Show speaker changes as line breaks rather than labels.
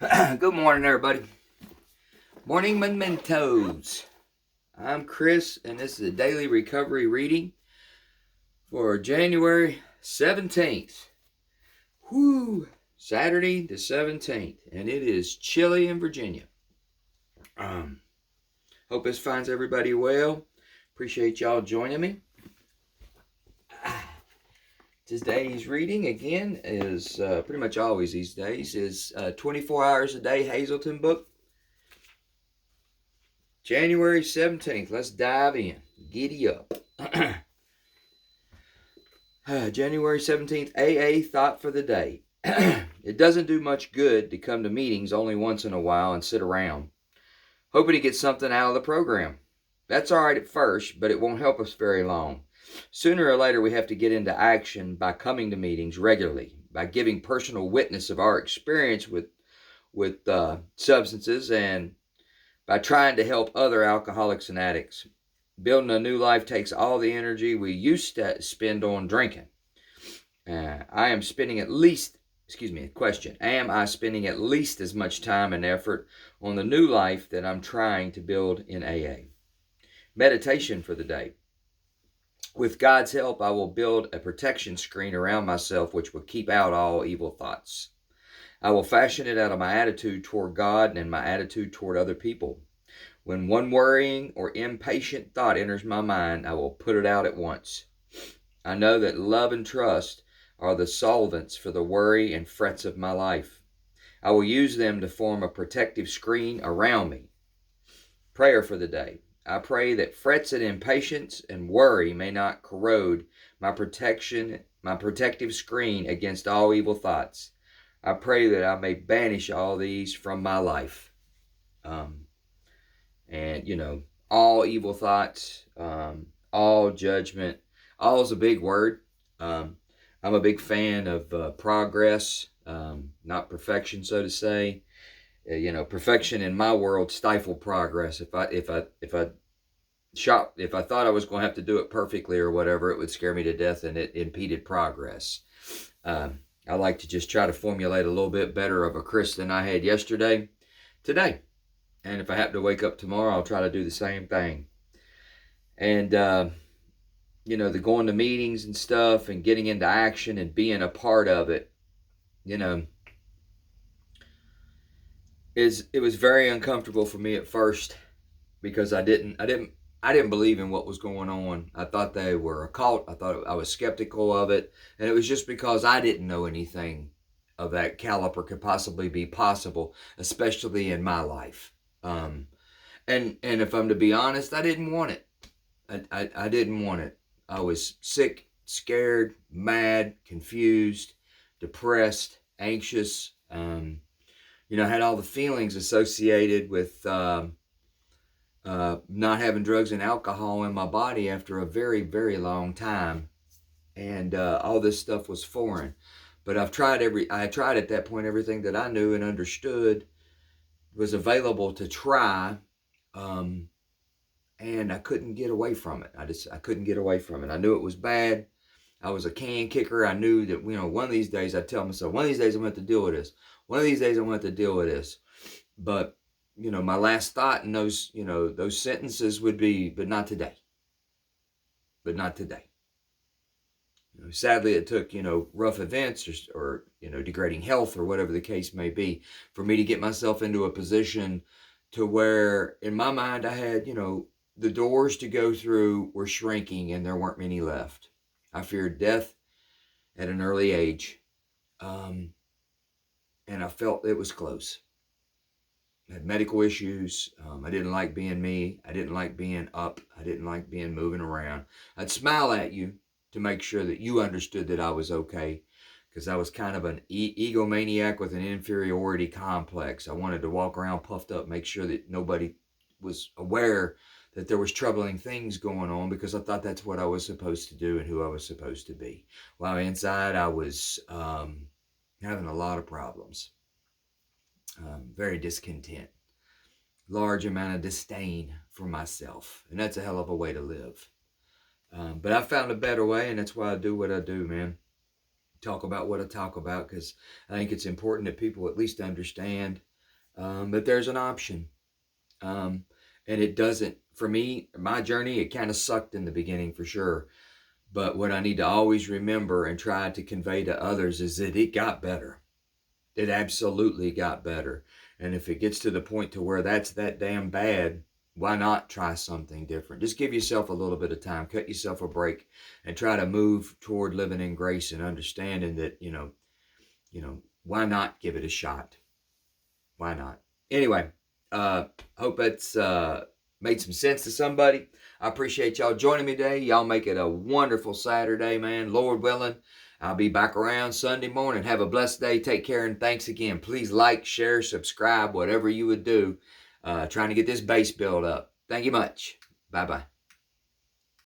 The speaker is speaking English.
Good morning, everybody. Morning Mementos. I'm Chris, and this is a daily recovery reading for January 17th. Whoo! Saturday the 17th, and it is chilly in Virginia. Hope this finds everybody well. Appreciate y'all joining me. Today's reading, again, is pretty much always these days, is 24 Hours a Day Hazelton book. January 17th. Let's dive in. Giddy up. January 17th, AA Thought for the Day. It doesn't do much good to come to meetings only once in a while and sit around, hoping to get something out of the program. That's all right at first, but it won't help us very long. Sooner or later, we have to get into action by coming to meetings regularly, by giving personal witness of our experience with substances, and by trying to help other alcoholics and addicts. Building a new life takes all the energy we used to spend on drinking. Am I spending at least as much time and effort on the new life that I'm trying to build in AA? Meditation for the day. With God's help, I will build a protection screen around myself which will keep out all evil thoughts. I will fashion it out of my attitude toward God and my attitude toward other people. When one worrying or impatient thought enters my mind, I will put it out at once. I know that love and trust are the solvents for the worry and frets of my life. I will use them to form a protective screen around me. Prayer for the day. I pray that frets and impatience and worry may not corrode my protective screen against all evil thoughts. I pray that I may banish all these from my life. All evil thoughts, all judgment. All is a big word. I'm a big fan of progress, not perfection, so to say. Perfection in my world stifled progress. If I thought I was going to have to do it perfectly or whatever, it would scare me to death, and it impeded progress. I like to just try to formulate a little bit better of a Chris than I had yesterday, today. And if I happen to wake up tomorrow, I'll try to do the same thing. And, the going to meetings and stuff and getting into action and being a part of it, it was very uncomfortable for me at first because I didn't believe in what was going on. I thought they were a cult. I was skeptical of it. And it was just because I didn't know anything of that caliber could possibly be possible, especially in my life. And if I'm to be honest, I didn't want it. I didn't want it. I was sick, scared, mad, confused, depressed, anxious. I had all the feelings associated with not having drugs and alcohol in my body after a very, very long time. And all this stuff was foreign. But I tried at that point everything that I knew and understood was available to try. And I couldn't get away from it. I couldn't get away from it. I knew it was bad. I was a can kicker. I knew that, one of these days I'd tell myself, one of these days I'm going to have to deal with this. One of these days I'm going to have to deal with this. But, my last thought in those sentences would be, but not today. But not today. Sadly, it took, rough events or degrading health or whatever the case may be for me to get myself into a position to where, in my mind, I had, the doors to go through were shrinking and there weren't many left. I feared death at an early age. And I felt it was close. I had medical issues. I didn't like being me. I didn't like being up. I didn't like being moving around. I'd smile at you to make sure that you understood that I was okay, because I was kind of an egomaniac with an inferiority complex. I wanted to walk around puffed up, make sure that nobody was aware that there was troubling things going on, because I thought that's what I was supposed to do and who I was supposed to be. While inside I was having a lot of problems, very discontent, large amount of disdain for myself, and that's a hell of a way to live. But I found a better way, and that's why I do what I do, man. Talk about what I talk about, because I think it's important that people at least understand But there's an option. And it doesn't, for me, my journey, it kind of sucked in the beginning for sure. But what I need to always remember and try to convey to others is that it got better. It absolutely got better. And if it gets to the point to where that's that damn bad, why not try something different? Just give yourself a little bit of time, cut yourself a break, and try to move toward living in grace and understanding that, why not give it a shot? Why not? Anyway, hope that's made some sense to somebody. I appreciate y'all joining me today. Y'all make it a wonderful Saturday, man. Lord willing, I'll be back around Sunday morning. Have a blessed day. Take care, and thanks again. Please like, share, subscribe, whatever you would do. Trying to get this base built up. Thank you much. Bye-bye.